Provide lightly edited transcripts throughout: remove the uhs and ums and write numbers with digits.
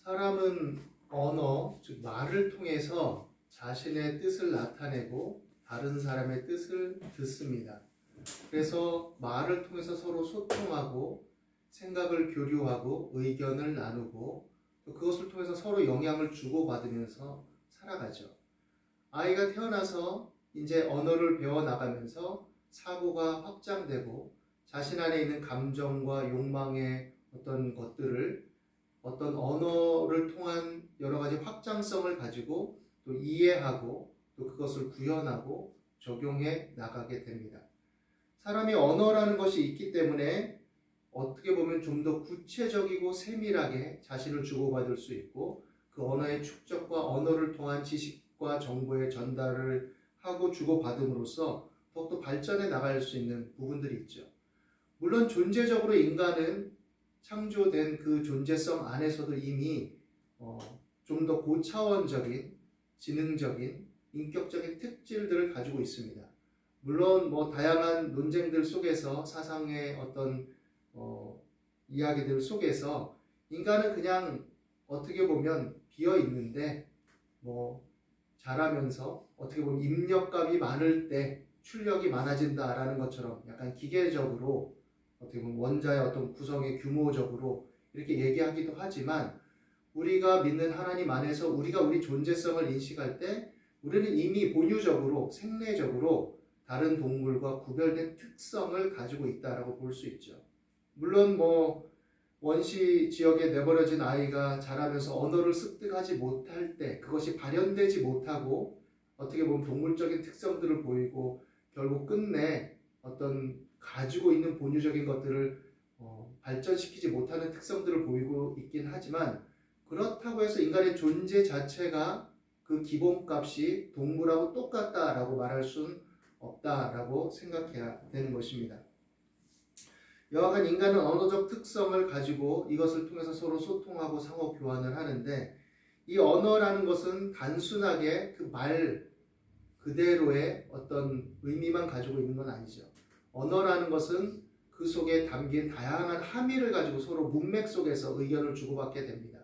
사람은 언어, 즉 말을 통해서 자신의 뜻을 나타내고 다른 사람의 뜻을 듣습니다. 그래서 말을 통해서 서로 소통하고 생각을 교류하고 의견을 나누고 또 그것을 통해서 서로 영향을 주고받으면서 살아가죠. 아이가 태어나서 이제 언어를 배워나가면서 사고가 확장되고 자신 안에 있는 감정과 욕망의 어떤 것들을 어떤 언어를 통한 여러 가지 확장성을 가지고 또 이해하고 또 그것을 구현하고 적용해 나가게 됩니다. 사람이 언어라는 것이 있기 때문에 어떻게 보면 좀 더 구체적이고 세밀하게 자신을 주고받을 수 있고 그 언어의 축적과 언어를 통한 지식과 정보의 전달을 하고 주고받음으로써 더욱더 발전해 나갈 수 있는 부분들이 있죠. 물론 존재적으로 인간은 창조된 그 존재성 안에서도 이미 좀 더 고차원적인 지능적인 인격적인 특질들을 가지고 있습니다. 물론 다양한 논쟁들 속에서 사상의 어떤 이야기들 속에서 인간은 그냥 어떻게 보면 비어 있는데 자라면서 어떻게 보면 입력값이 많을 때 출력이 많아진다라는 것처럼 약간 기계적으로 어떻게 보면 원자의 어떤 구성의 규모적으로 이렇게 얘기하기도 하지만 우리가 믿는 하나님 안에서 우리가 우리 존재성을 인식할 때 우리는 이미 본유적으로 생내적으로 다른 동물과 구별된 특성을 가지고 있다라고 볼 수 있죠. 물론 원시 지역에 내버려진 아이가 자라면서 언어를 습득하지 못할 때 그것이 발현되지 못하고 어떻게 보면 동물적인 특성들을 보이고 결국 끝내 어떤 가지고 있는 본유적인 것들을 발전시키지 못하는 특성들을 보이고 있긴 하지만 그렇다고 해서 인간의 존재 자체가 그 기본값이 동물하고 똑같다라고 말할 수는 없다라고 생각해야 되는 것입니다. 여하간 인간은 언어적 특성을 가지고 이것을 통해서 서로 소통하고 상호 교환을 하는데 이 언어라는 것은 단순하게 그 말 그대로의 어떤 의미만 가지고 있는 건 아니죠. 언어라는 것은 그 속에 담긴 다양한 함의를 가지고 서로 문맥 속에서 의견을 주고받게 됩니다.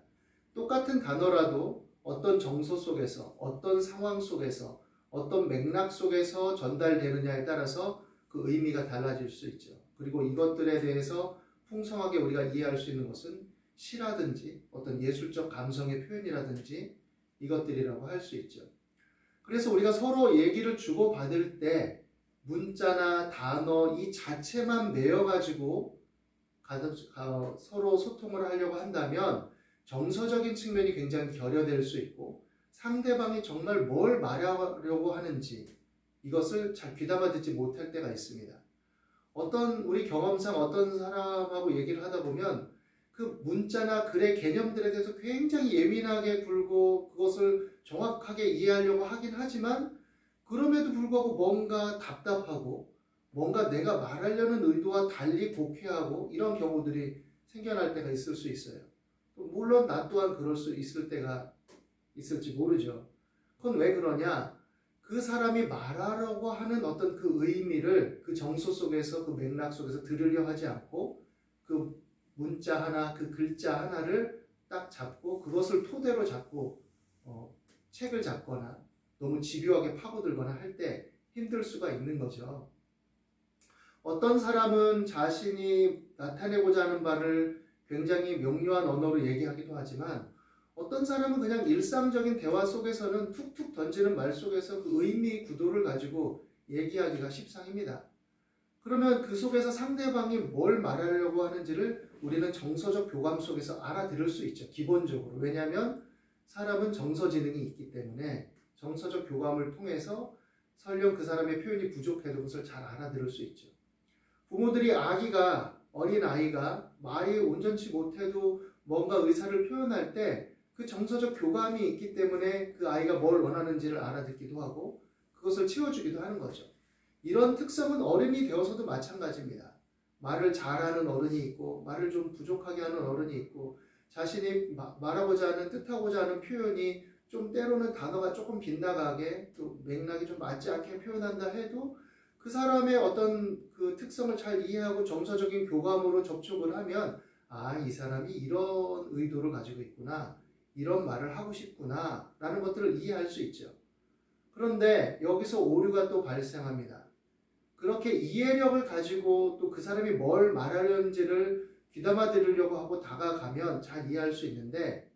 똑같은 단어라도 어떤 정서 속에서 어떤 상황 속에서 어떤 맥락 속에서 전달되느냐에 따라서 그 의미가 달라질 수 있죠. 그리고 이것들에 대해서 풍성하게 우리가 이해할 수 있는 것은 시라든지 어떤 예술적 감성의 표현이라든지 이것들이라고 할 수 있죠. 그래서 우리가 서로 얘기를 주고받을 때 문자나 단어 이 자체만 메어가지고 서로 소통을 하려고 한다면 정서적인 측면이 굉장히 결여될 수 있고 상대방이 정말 뭘 말하려고 하는지 이것을 잘 귀담아 듣지 못할 때가 있습니다. 우리 경험상 어떤 사람하고 얘기를 하다 보면 그 문자나 글의 개념들에 대해서 굉장히 예민하게 굴고 그것을 정확하게 이해하려고 하긴 하지만 그럼에도 불구하고 뭔가 답답하고 뭔가 내가 말하려는 의도와 달리 복해하고 이런 경우들이 생겨날 때가 있을 수 있어요. 물론 나 또한 그럴 수 있을 때가 있을지 모르죠. 그건 왜 그러냐? 그 사람이 말하려고 하는 어떤 그 의미를 그 정서 속에서 그 맥락 속에서 들으려 하지 않고 그 문자 하나 그 글자 하나를 딱 잡고 그것을 토대로 잡고 책을 잡거나 너무 집요하게 파고들거나 할 때 힘들 수가 있는 거죠. 어떤 사람은 자신이 나타내고자 하는 바를 굉장히 명료한 언어로 얘기하기도 하지만 어떤 사람은 그냥 일상적인 대화 속에서는 툭툭 던지는 말 속에서 그 의미 구도를 가지고 얘기하기가 십상입니다. 그러면 그 속에서 상대방이 뭘 말하려고 하는지를 우리는 정서적 교감 속에서 알아들을 수 있죠. 기본적으로. 왜냐하면 사람은 정서지능이 있기 때문에 정서적 교감을 통해서 설령 그 사람의 표현이 부족해도 그것을 잘 알아들을 수 있죠. 부모들이 어린 아이가 말이 온전치 못해도 뭔가 의사를 표현할 때 그 정서적 교감이 있기 때문에 그 아이가 뭘 원하는지를 알아듣기도 하고 그것을 채워주기도 하는 거죠. 이런 특성은 어른이 되어서도 마찬가지입니다. 말을 잘하는 어른이 있고 말을 좀 부족하게 하는 어른이 있고 자신이 말하고자 하는 뜻하고자 하는 표현이 좀 때로는 단어가 조금 빗나가게 또 맥락이 좀 맞지 않게 표현한다 해도 그 사람의 어떤 그 특성을 잘 이해하고 정서적인 교감으로 접촉을 하면 이 사람이 이런 의도를 가지고 있구나. 이런 말을 하고 싶구나 라는 것들을 이해할 수 있죠. 그런데 여기서 오류가 또 발생합니다. 그렇게 이해력을 가지고 또 그 사람이 뭘 말하려는지를 귀담아 들으려고 하고 다가가면 잘 이해할 수 있는데,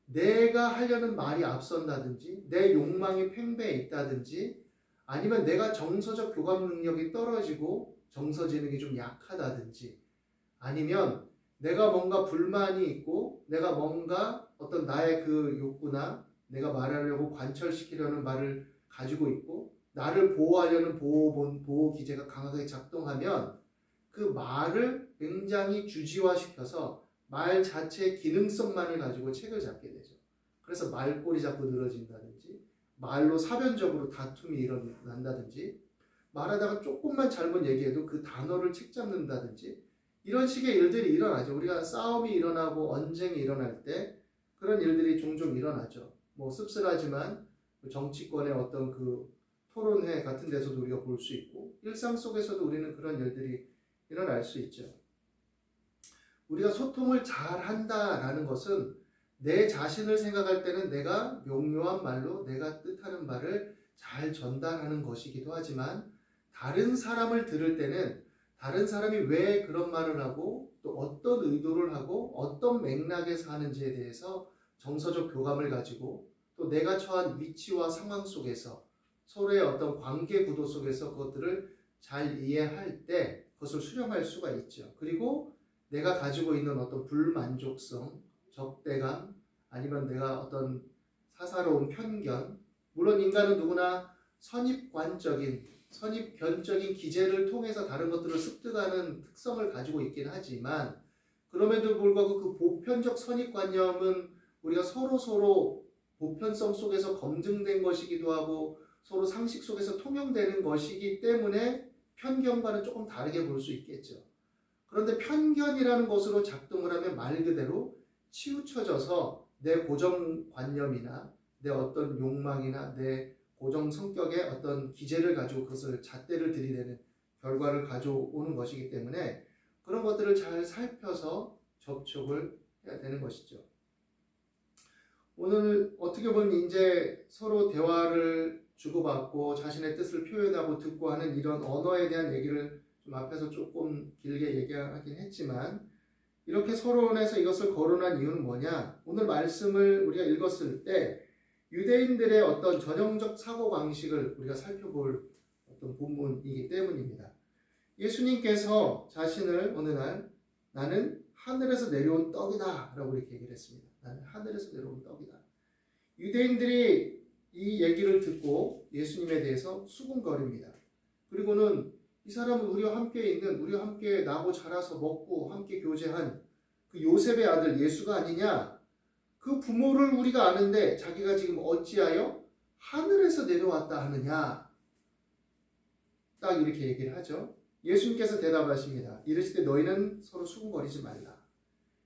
내가 하려는 말이 앞선다든지 내 욕망이 팽배해 있다든지 아니면 내가 정서적 교감 능력이 떨어지고 정서 지능이 좀 약하다든지 아니면 내가 뭔가 불만이 있고 내가 뭔가 어떤 나의 그 욕구나 내가 말하려고 관철시키려는 말을 가지고 있고 나를 보호하려는 보호 기제가 강하게 작동하면 그 말을 굉장히 주지화시켜서 말 자체의 기능성만을 가지고 책을 잡게 되죠. 그래서 말꼬리 자꾸 늘어진다든지 말로 사변적으로 다툼이 일어난다든지 말하다가 조금만 잘못 얘기해도 그 단어를 책 잡는다든지 이런 식의 일들이 일어나죠. 우리가 싸움이 일어나고 언쟁이 일어날 때 그런 일들이 종종 일어나죠. 뭐 씁쓸하지만 정치권의 어떤 그 토론회 같은 데서도 우리가 볼 수 있고 일상 속에서도 우리는 그런 일들이 일어날 수 있죠. 우리가 소통을 잘 한다라는 것은 내 자신을 생각할 때는 내가 명료한 말로 내가 뜻하는 바를 잘 전달하는 것이기도 하지만 다른 사람을 들을 때는 다른 사람이 왜 그런 말을 하고 또 어떤 의도를 하고 어떤 맥락에서 하는지에 대해서 정서적 교감을 가지고 또 내가 처한 위치와 상황 속에서 서로의 어떤 관계 구도 속에서 그것들을 잘 이해할 때 그것을 수렴할 수가 있죠. 그리고 내가 가지고 있는 어떤 불만족성, 적대감, 아니면 내가 어떤 사사로운 편견, 물론 인간은 누구나 선입견적인 기제를 통해서 다른 것들을 습득하는 특성을 가지고 있긴 하지만 그럼에도 불구하고 그 보편적 선입관념은 우리가 서로 보편성 속에서 검증된 것이기도 하고 서로 상식 속에서 통용되는 것이기 때문에 편견과는 조금 다르게 볼 수 있겠죠. 그런데 편견이라는 것으로 작동을 하면 말 그대로 치우쳐져서 내 고정관념이나 내 어떤 욕망이나 내 고정 성격의 어떤 기제를 가지고 그것을 잣대를 들이대는 결과를 가져오는 것이기 때문에 그런 것들을 잘 살펴서 접촉을 해야 되는 것이죠. 오늘 어떻게 보면 이제 서로 대화를 주고받고 자신의 뜻을 표현하고 듣고 하는 이런 언어에 대한 얘기를 좀 앞에서 조금 길게 얘기하긴 했지만 이렇게 서론에서 이것을 거론한 이유는 뭐냐? 오늘 말씀을 우리가 읽었을 때 유대인들의 어떤 전형적 사고방식을 우리가 살펴볼 어떤 본문이기 때문입니다. 예수님께서 자신을 어느 날 나는 하늘에서 내려온 떡이다 라고 이렇게 얘기를 했습니다. 나는 하늘에서 내려온 떡이다. 유대인들이 이 얘기를 듣고 예수님에 대해서 수군거립니다. 그리고는 이 사람은 우리와 함께 있는, 우리와 함께 나고 자라서 먹고 함께 교제한 그 요셉의 아들 예수가 아니냐? 그 부모를 우리가 아는데 자기가 지금 어찌하여 하늘에서 내려왔다 하느냐? 딱 이렇게 얘기를 하죠. 예수님께서 대답하십니다. 이르시되 너희는 서로 수군거리지 말라.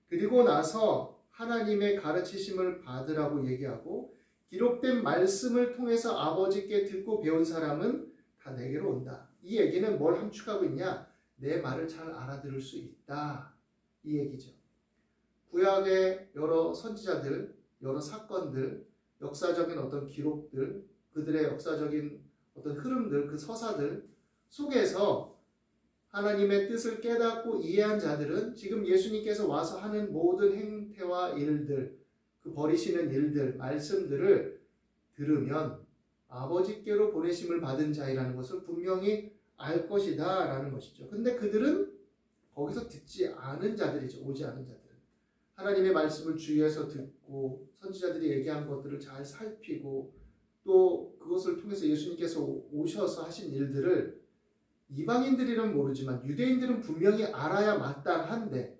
그리고 나서 하나님의 가르치심을 받으라고 얘기하고 기록된 말씀을 통해서 아버지께 듣고 배운 사람은 다 내게로 온다. 이 얘기는 뭘 함축하고 있냐? 내 말을 잘 알아들을 수 있다. 이 얘기죠. 구약의 여러 선지자들, 여러 사건들, 역사적인 어떤 기록들, 그들의 역사적인 어떤 흐름들, 그 서사들 속에서 하나님의 뜻을 깨닫고 이해한 자들은 지금 예수님께서 와서 하는 모든 행태와 일들, 그 버리시는 일들, 말씀들을 들으면 아버지께로 보내심을 받은 자이라는 것을 분명히 알 것이다 라는 것이죠. 근데 그들은 거기서 듣지 않은 자들이죠. 오지 않은 자들은. 하나님의 말씀을 주위에서 듣고 선지자들이 얘기한 것들을 잘 살피고 또 그것을 통해서 예수님께서 오셔서 하신 일들을 이방인들이는 모르지만 유대인들은 분명히 알아야 마땅한데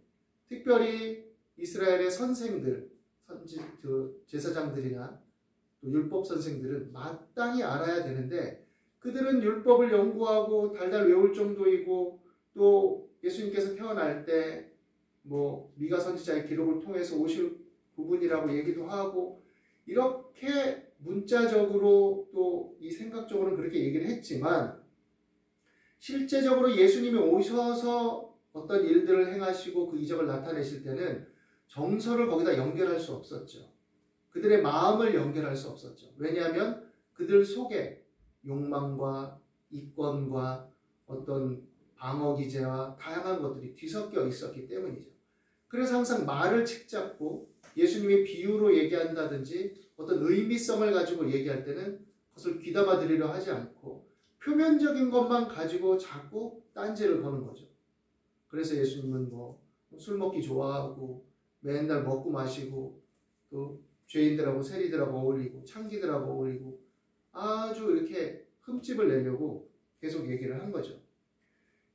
특별히 이스라엘의 선생들, 제사장들이나 또 율법 선생들은 마땅히 알아야 되는데 그들은 율법을 연구하고 달달 외울 정도이고 또 예수님께서 태어날 때 뭐 미가 선지자의 기록을 통해서 오실 부분이라고 얘기도 하고 이렇게 문자적으로 또 이 생각적으로는 그렇게 얘기를 했지만 실제적으로 예수님이 오셔서 어떤 일들을 행하시고 그 이적을 나타내실 때는 정서를 거기다 연결할 수 없었죠. 그들의 마음을 연결할 수 없었죠. 왜냐하면 그들 속에 욕망과 이권과 어떤 방어기제와 다양한 것들이 뒤섞여 있었기 때문이죠. 그래서 항상 말을 책잡고 예수님이 비유로 얘기한다든지 어떤 의미성을 가지고 얘기할 때는 그것을 귀담아 들으려 하지 않고 표면적인 것만 가지고 자꾸 딴지를 거는 거죠. 그래서 예수님은 술 먹기 좋아하고 맨날 먹고 마시고 또 죄인들하고 세리들하고 어울리고 창기들하고 어울리고 아주 이렇게 흠집을 내려고 계속 얘기를 한 거죠.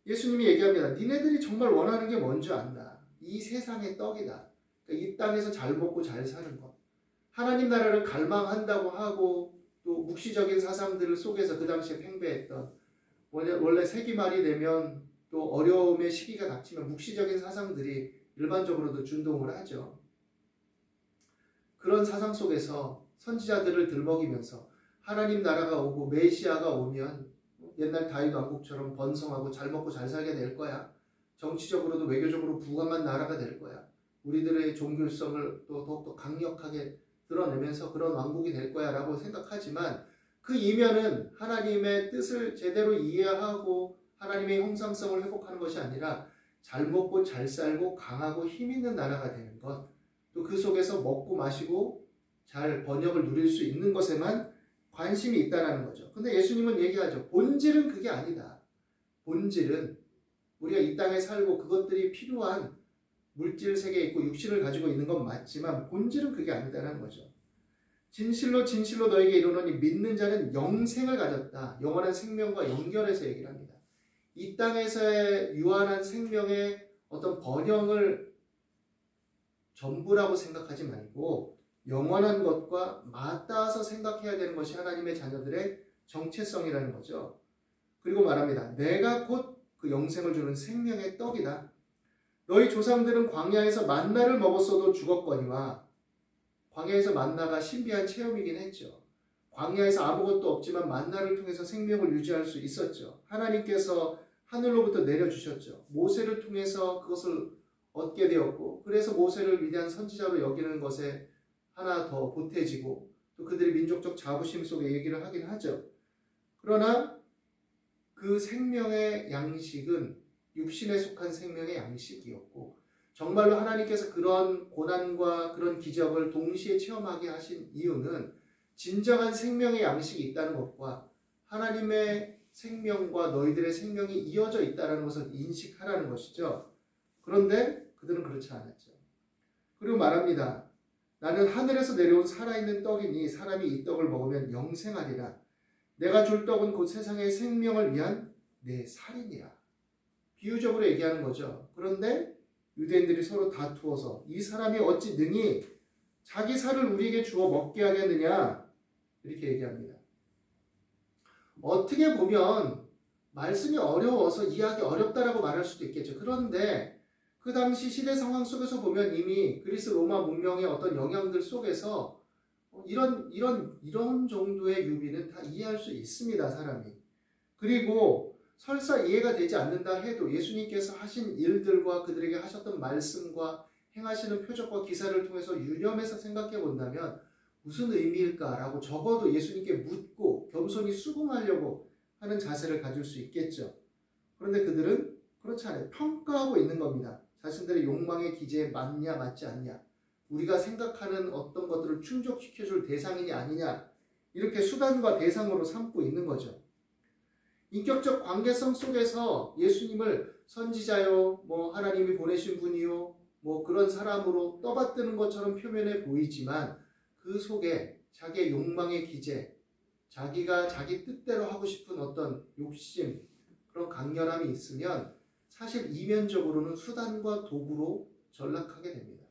예수님이 얘기합니다. 니네들이 정말 원하는 게 뭔지 안다. 이 세상의 떡이다. 그러니까 이 땅에서 잘 먹고 잘 사는 것. 하나님 나라를 갈망한다고 하고 또 묵시적인 사상들 속에서 그 당시에 팽배했던 원래 세기말이 되면 또 어려움의 시기가 닥치면 묵시적인 사상들이 일반적으로도 준동을 하죠. 그런 사상 속에서 선지자들을 들먹이면서 하나님 나라가 오고 메시아가 오면 옛날 다윗 왕국처럼 번성하고 잘 먹고 잘 살게 될 거야. 정치적으로도 외교적으로 부강한 나라가 될 거야. 우리들의 종교성을 또 더욱더 강력하게 드러내면서 그런 왕국이 될 거야 라고 생각하지만 그 이면은 하나님의 뜻을 제대로 이해하고 하나님의 형상성을 회복하는 것이 아니라 잘 먹고 잘 살고 강하고 힘 있는 나라가 되는 것, 또 그 속에서 먹고 마시고 잘 번영을 누릴 수 있는 것에만 관심이 있다는 거죠. 근데 예수님은 얘기하죠. 본질은 그게 아니다. 본질은 우리가 이 땅에 살고 그것들이 필요한 물질 세계에 있고 육신을 가지고 있는 건 맞지만 본질은 그게 아니다라는 거죠. 진실로 진실로 너에게 이르노니 믿는 자는 영생을 가졌다. 영원한 생명과 연결해서 얘기를 합니다. 이 땅에서의 유한한 생명의 어떤 번영을 전부라고 생각하지 말고 영원한 것과 맞닿아서 생각해야 되는 것이 하나님의 자녀들의 정체성이라는 거죠. 그리고 말합니다. 내가 곧 그 영생을 주는 생명의 떡이다. 너희 조상들은 광야에서 만나를 먹었어도 죽었거니와. 광야에서 만나가 신비한 체험이긴 했죠. 광야에서 아무것도 없지만 만나를 통해서 생명을 유지할 수 있었죠. 하나님께서 하늘로부터 내려주셨죠. 모세를 통해서 그것을 얻게 되었고 그래서 모세를 위대한 선지자로 여기는 것에 하나 더 보태지고 또 그들의 민족적 자부심 속에 얘기를 하긴 하죠. 그러나 그 생명의 양식은 육신에 속한 생명의 양식이었고 정말로 하나님께서 그런 고난과 그런 기적을 동시에 체험하게 하신 이유는 진정한 생명의 양식이 있다는 것과 하나님의 생명과 너희들의 생명이 이어져 있다는 것을 인식하라는 것이죠. 그런데 그들은 그렇지 않았죠. 그리고 말합니다. 나는 하늘에서 내려온 살아있는 떡이니 사람이 이 떡을 먹으면 영생하리라. 내가 줄 떡은 곧 세상의 생명을 위한 내 살이니라. 비유적으로 얘기하는 거죠. 그런데 유대인들이 서로 다투어서 이 사람이 어찌 능히 자기 살을 우리에게 주어 먹게 하겠느냐 이렇게 얘기합니다. 어떻게 보면 말씀이 어려워서 이해하기 어렵다라고 말할 수도 있겠죠. 그런데 그 당시 시대 상황 속에서 보면 이미 그리스 로마 문명의 어떤 영향들 속에서 이런 정도의 유비는 다 이해할 수 있습니다, 사람이. 그리고 설사 이해가 되지 않는다 해도 예수님께서 하신 일들과 그들에게 하셨던 말씀과 행하시는 표적과 기사를 통해서 유념해서 생각해 본다면 무슨 의미일까라고 적어도 예수님께 묻고 겸손히 수긍하려고 하는 자세를 가질 수 있겠죠. 그런데 그들은 그렇지 않아요. 평가하고 있는 겁니다. 자신들의 욕망의 기제에 맞냐 맞지 않냐, 우리가 생각하는 어떤 것들을 충족시켜줄 대상이냐 아니냐, 이렇게 수단과 대상으로 삼고 있는 거죠. 인격적 관계성 속에서 예수님을 선지자요, 하나님이 보내신 분이요, 그런 사람으로 떠받드는 것처럼 표면에 보이지만 그 속에 자기의 욕망의 기제, 자기가 자기 뜻대로 하고 싶은 어떤 욕심, 그런 강렬함이 있으면 사실 이면적으로는 수단과 도구로 전락하게 됩니다.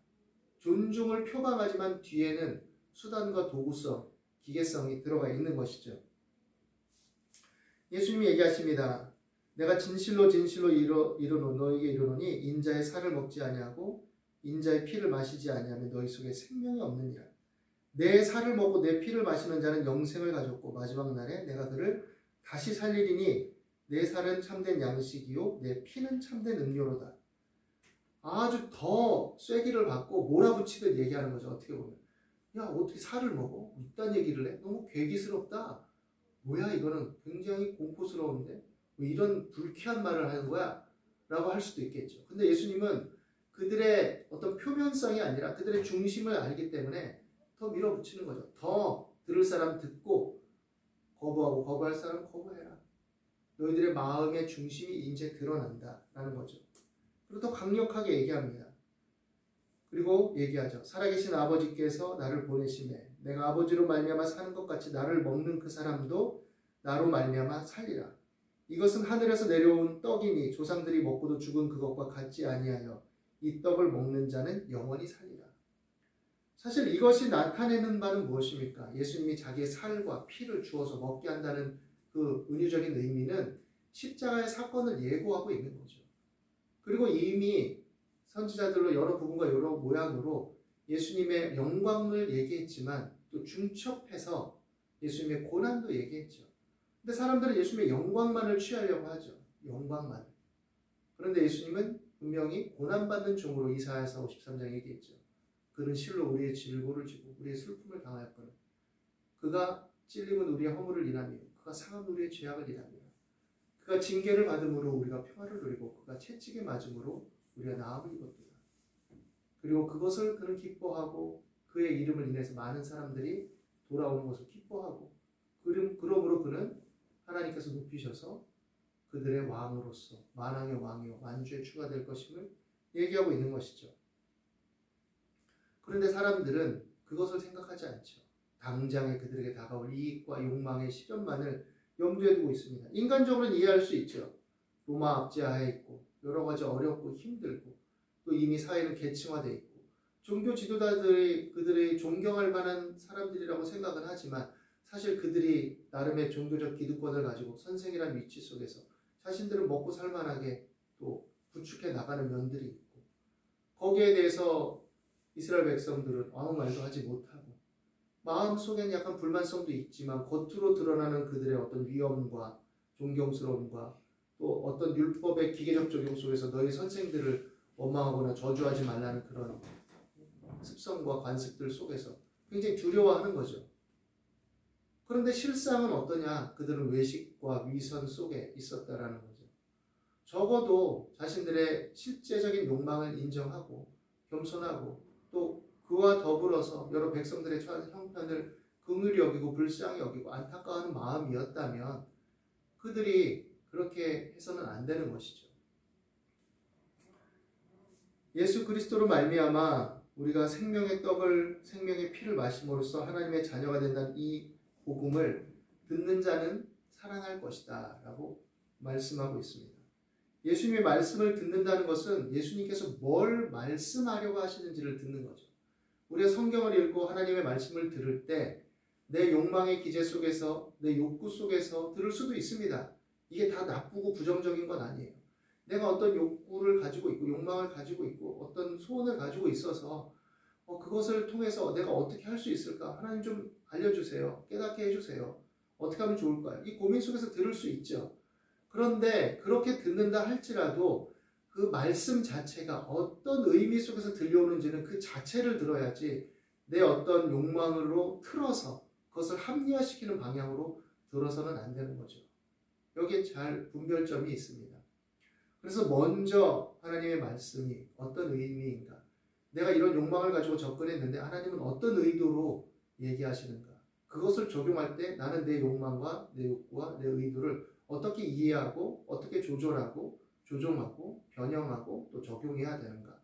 존중을 표방하지만 뒤에는 수단과 도구성, 기계성이 들어가 있는 것이죠. 예수님이 얘기하십니다. 내가 진실로 진실로 너에게 이르노니 인자의 살을 먹지 아니하고 인자의 피를 마시지 아니하면 너희 속에 생명이 없느니라. 내 살을 먹고 내 피를 마시는 자는 영생을 가졌고 마지막 날에 내가 그를 다시 살리리니 내 살은 참된 양식이요 내 피는 참된 음료로다. 아주 더 쐐기를 받고 몰아붙이듯 얘기하는 거죠. 어떻게 보면 야, 어떻게 살을 먹어? 이딴 얘기를 해? 너무 괴기스럽다. 뭐야, 이거는 굉장히 공포스러운데? 뭐 이런 불쾌한 말을 하는 거야? 라고 할 수도 있겠죠. 근데 예수님은 그들의 어떤 표면성이 아니라 그들의 중심을 알기 때문에 더 밀어붙이는 거죠. 더 들을 사람 듣고 거부하고 거부할 사람 거부해라. 너희들의 마음의 중심이 이제 드러난다 라는 거죠. 그리고 더 강력하게 얘기합니다. 그리고 얘기하죠. 살아계신 아버지께서 나를 보내심에 내가 아버지로 말미암아 사는 것 같이 나를 먹는 그 사람도 나로 말미암아 살리라. 이것은 하늘에서 내려온 떡이니 조상들이 먹고도 죽은 그것과 같지 아니하여 이 떡을 먹는 자는 영원히 살리라. 사실 이것이 나타내는 바는 무엇입니까? 예수님이 자기의 살과 피를 주어서 먹게 한다는 그 은유적인 의미는 십자가의 사건을 예고하고 있는 거죠. 그리고 이미 선지자들로 여러 부분과 여러 모양으로 예수님의 영광을 얘기했지만 또 중첩해서 예수님의 고난도 얘기했죠. 근데 사람들은 예수님의 영광만을 취하려고 하죠. 영광만. 그런데 예수님은 분명히 고난받는 종으로 이사야서 53장 얘기했죠. 그는 실로 우리의 질고를 지고 우리의 슬픔을 당하였거늘. 그가 찔림은 우리의 허물을 인하며 그가 상함은 우리의 죄악을 인하며 그가 징계를 받음으로 우리가 평화를 누리고 그가 채찍에 맞음으로 우리가 나음을 입었도다. 그리고 그것을 그는 기뻐하고 그의 이름을 인해서 많은 사람들이 돌아오는 것을 기뻐하고 그러므로 그는 하나님께서 높이셔서 그들의 왕으로서 만왕의 왕이요 만주의 주가 될 것임을 얘기하고 있는 것이죠. 그런데 사람들은 그것을 생각하지 않죠. 당장에 그들에게 다가올 이익과 욕망의 실현만을 염두에 두고 있습니다. 인간적으로는 이해할 수 있죠. 로마 압제하에 있고 여러 가지 어렵고 힘들고 또 이미 사회는 계층화되어 있고 종교 지도자들이 그들의 존경할 만한 사람들이라고 생각은 하지만 사실 그들이 나름의 종교적 기득권을 가지고 선생이라는 위치 속에서 자신들을 먹고 살만하게 또 구축해 나가는 면들이 있고 거기에 대해서 이스라엘 백성들은 아무 말도 하지 못하고 마음속에는 약간 불만성도 있지만 겉으로 드러나는 그들의 어떤 위엄과 존경스러움과 또 어떤 율법의 기계적 적용 속에서 너희 선생들을 원망하거나 저주하지 말라는 그런 습성과 관습들 속에서 굉장히 두려워하는 거죠. 그런데 실상은 어떠냐? 그들은 외식과 위선 속에 있었다라는 거죠. 적어도 자신들의 실제적인 욕망을 인정하고 겸손하고 또 그와 더불어서 여러 백성들의 처한 형편을 긍휼히 여기고 불쌍히 여기고 안타까워하는 마음이었다면 그들이 그렇게 해서는 안 되는 것이죠. 예수 그리스도로 말미암아 우리가 생명의 떡을 생명의 피를 마심으로써 하나님의 자녀가 된다는 이 복음을 듣는 자는 살아날 것이다 라고 말씀하고 있습니다. 예수님의 말씀을 듣는다는 것은 예수님께서 뭘 말씀하려고 하시는지를 듣는 거죠. 우리가 성경을 읽고 하나님의 말씀을 들을 때 내 욕망의 기제 속에서 내 욕구 속에서 들을 수도 있습니다. 이게 다 나쁘고 부정적인 건 아니에요. 내가 어떤 욕구를 가지고 있고 욕망을 가지고 있고 어떤 소원을 가지고 있어서 그것을 통해서 내가 어떻게 할 수 있을까? 하나님 좀 알려주세요. 깨닫게 해주세요. 어떻게 하면 좋을까요? 이 고민 속에서 들을 수 있죠. 그런데 그렇게 듣는다 할지라도 그 말씀 자체가 어떤 의미 속에서 들려오는지는 그 자체를 들어야지 내 어떤 욕망으로 틀어서 그것을 합리화시키는 방향으로 들어서는 안 되는 거죠. 여기에 잘 분별점이 있습니다. 그래서 먼저 하나님의 말씀이 어떤 의미인가? 내가 이런 욕망을 가지고 접근했는데 하나님은 어떤 의도로 얘기하시는가? 그것을 적용할 때 나는 내 욕망과 내 욕구와 내 의도를 어떻게 이해하고 어떻게 조절하고 조정하고 변형하고 또 적용해야 되는가?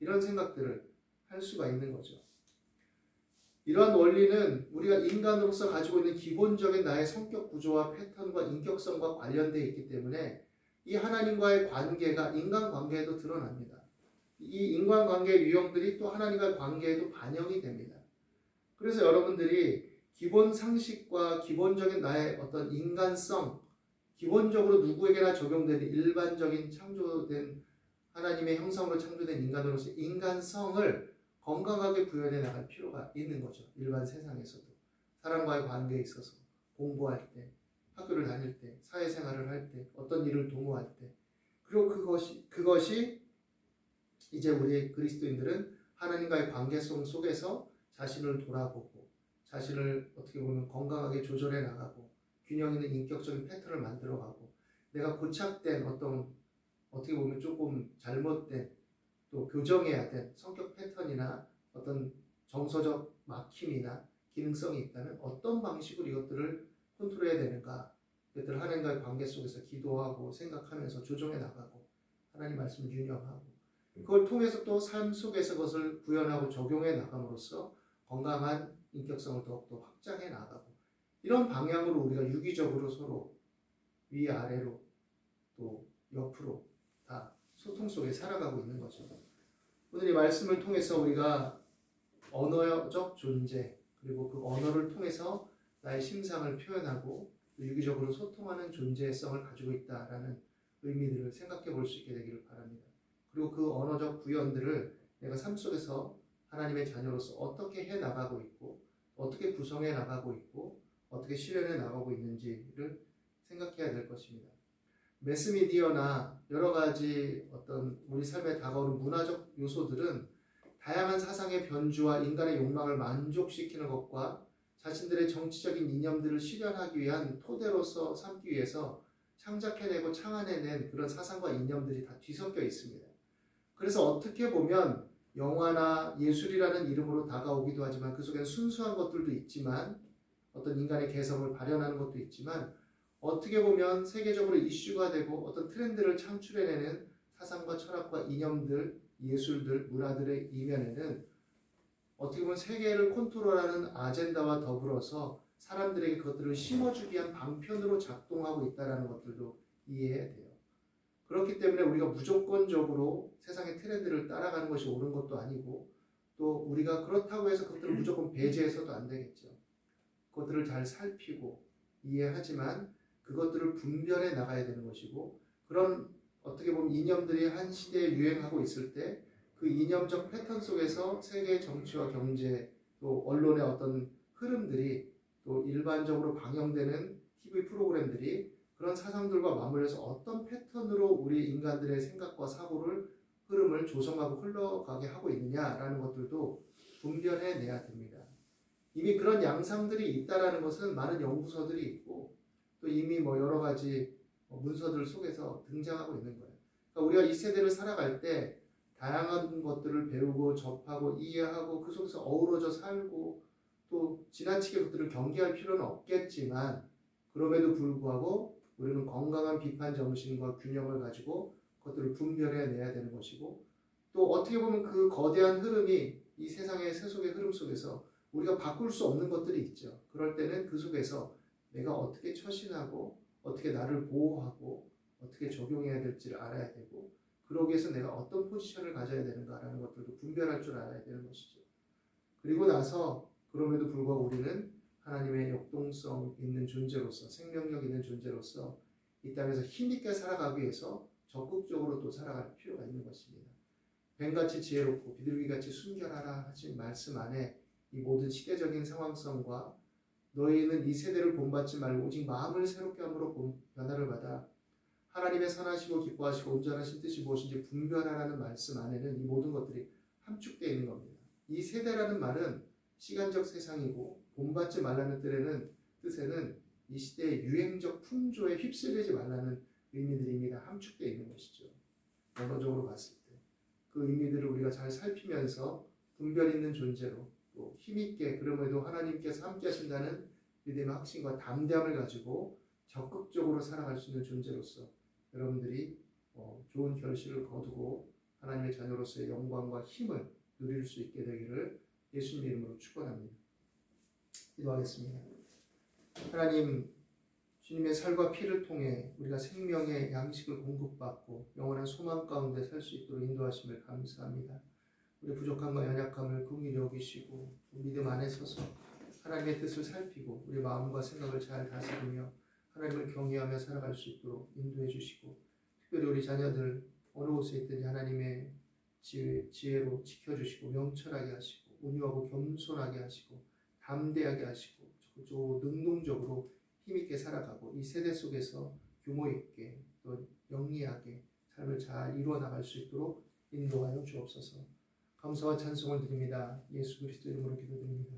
이런 생각들을 할 수가 있는 거죠. 이러한 원리는 우리가 인간으로서 가지고 있는 기본적인 나의 성격 구조와 패턴과 인격성과 관련되어 있기 때문에 이 하나님과의 관계가 인간관계에도 드러납니다. 이 인간관계의 유형들이 또 하나님과의 관계에도 반영이 됩니다. 그래서 여러분들이 기본 상식과 기본적인 나의 어떤 인간성, 기본적으로 누구에게나 적용되는 일반적인 창조된 하나님의 형상으로 창조된 인간으로서 인간성을 건강하게 구현해 나갈 필요가 있는 거죠. 일반 세상에서도. 사람과의 관계에 있어서 공부할 때, 학교를 다닐 때, 사회생활을 할 때, 어떤 일을 도모할 때. 그리고 그것이 이제 우리 그리스도인들은 하나님과의 관계성 속에서 자신을 돌아보고 자신을 어떻게 보면 건강하게 조절해 나가고 균형 있는 인격적인 패턴을 만들어가고 내가 고착된 어떻게 보면 조금 잘못된 또 교정해야 된 성격 패턴이나 어떤 정서적 막힘이나 기능성이 있다면 어떤 방식으로 이것들을 컨트롤해야 되는가, 이것들을 하나님과의 관계 속에서 기도하고 생각하면서 조정해 나가고 하나님 말씀을 유념하고 그걸 통해서 또 삶 속에서 그것을 구현하고 적용해 나감으로써 건강한 인격성을 더욱더 확장해 나가고 이런 방향으로 우리가 유기적으로 서로 위아래로 또 옆으로 다 소통 속에 살아가고 있는 거죠. 오늘 이 말씀을 통해서 우리가 언어적 존재 그리고 그 언어를 통해서 나의 심상을 표현하고 유기적으로 소통하는 존재성을 가지고 있다라는 의미들을 생각해 볼 수 있게 되기를 바랍니다. 그리고 그 언어적 구현들을 내가 삶 속에서 하나님의 자녀로서 어떻게 해 나가고 있고 어떻게 구성해 나가고 있고 어떻게 실현해 나가고 있는지를 생각해야 될 것입니다. 매스미디어나 여러 가지 어떤 우리 삶에 다가오는 문화적 요소들은 다양한 사상의 변주와 인간의 욕망을 만족시키는 것과 자신들의 정치적인 이념들을 실현하기 위한 토대로서 삼기 위해서 창작해내고 창안해낸 그런 사상과 이념들이 다 뒤섞여 있습니다. 그래서 어떻게 보면 영화나 예술이라는 이름으로 다가오기도 하지만 그 속에는 순수한 것들도 있지만 어떤 인간의 개성을 발현하는 것도 있지만 어떻게 보면 세계적으로 이슈가 되고 어떤 트렌드를 창출해내는 사상과 철학과 이념들, 예술들, 문화들의 이면에는 어떻게 보면 세계를 컨트롤하는 아젠다와 더불어서 사람들에게 그것들을 심어주기 위한 방편으로 작동하고 있다는 것들도 이해해야 돼요. 그렇기 때문에 우리가 무조건적으로 세상의 트렌드를 따라가는 것이 옳은 것도 아니고 또 우리가 그렇다고 해서 그것들을 무조건 배제해서도 안 되겠죠. 그것들을 잘 살피고 이해하지만 그것들을 분별해 나가야 되는 것이고 그런 어떻게 보면 이념들이 한 시대에 유행하고 있을 때 그 이념적 패턴 속에서 세계 정치와 경제 또 언론의 어떤 흐름들이 또 일반적으로 방영되는 TV 프로그램들이 그런 사상들과 맞물려서 어떤 패턴으로 우리 인간들의 생각과 사고를 흐름을 조성하고 흘러가게 하고 있느냐라는 것들도 분별해내야 됩니다. 이미 그런 양상들이 있다라는 것은 많은 연구서들이 있고 또 이미 여러 가지 문서들 속에서 등장하고 있는 거예요. 그러니까 우리가 이 세대를 살아갈 때 다양한 것들을 배우고 접하고 이해하고 그 속에서 어우러져 살고 또 지나치게 그것들을 경계할 필요는 없겠지만 그럼에도 불구하고 우리는 건강한 비판 정신과 균형을 가지고 그것들을 분별해내야 되는 것이고 또 어떻게 보면 그 거대한 흐름이 이 세상의 세속의 흐름 속에서 우리가 바꿀 수 없는 것들이 있죠. 그럴 때는 그 속에서 내가 어떻게 처신하고 어떻게 나를 보호하고 어떻게 적용해야 될지를 알아야 되고 그러기 위해서 내가 어떤 포지션을 가져야 되는가라는 것들도 분별할 줄 알아야 되는 것이죠. 그리고 나서 그럼에도 불구하고 우리는 하나님의 역동성 있는 존재로서 생명력 있는 존재로서 이 땅에서 힘있게 살아가기 위해서 적극적으로 또 살아갈 필요가 있는 것입니다. 뱀같이 지혜롭고 비둘기같이 순결하라 하신 말씀 안에 이 모든 시대적인 상황성과 너희는 이 세대를 본받지 말고 오직 마음을 새롭게 함으로 변화를 받아 하나님의 선하시고 기뻐하시고 온전하신 뜻이 무엇인지 분별하라는 말씀 안에는 이 모든 것들이 함축되어 있는 겁니다. 이 세대라는 말은 시간적 세상이고 본받지 말라는 뜻에는 이 시대의 유행적 풍조에 휩쓸리지 말라는 의미들이 이미 다 함축되어 있는 것이죠. 언어적으로 봤을 때. 그 의미들을 우리가 잘 살피면서 분별 있는 존재로 또 힘있게 그럼에도 하나님께서 함께 하신다는 믿음의 확신과 담대함을 가지고 적극적으로 살아갈 수 있는 존재로서 여러분들이 좋은 결실을 거두고 하나님의 자녀로서의 영광과 힘을 누릴 수 있게 되기를 예수님 이름으로 축원합니다. 기도하겠습니다. 하나님, 주님의 살과 피를 통해 우리가 생명의 양식을 공급받고 영원한 소망 가운데 살 수 있도록 인도하심을 감사합니다. 우리 부족함과 연약함을 긍휼히 여기시고 믿음 안에 서서 하나님의 뜻을 살피고 우리 마음과 생각을 잘 다스리며 하나님을 경외하며 살아갈 수 있도록 인도해 주시고 특별히 우리 자녀들 어느 곳에 있든지 하나님의 지혜로 지켜주시고 명철하게 하시고 온유하고 겸손하게 하시고 담대하게 하시고 적극적으로 능동적으로 힘있게 살아가고 이 세대 속에서 규모 있게 또 영리하게 삶을 잘 이루어 나갈 수 있도록 인도하여 주옵소서. 감사와 찬송을 드립니다. 예수 그리스도 이름으로 기도드립니다.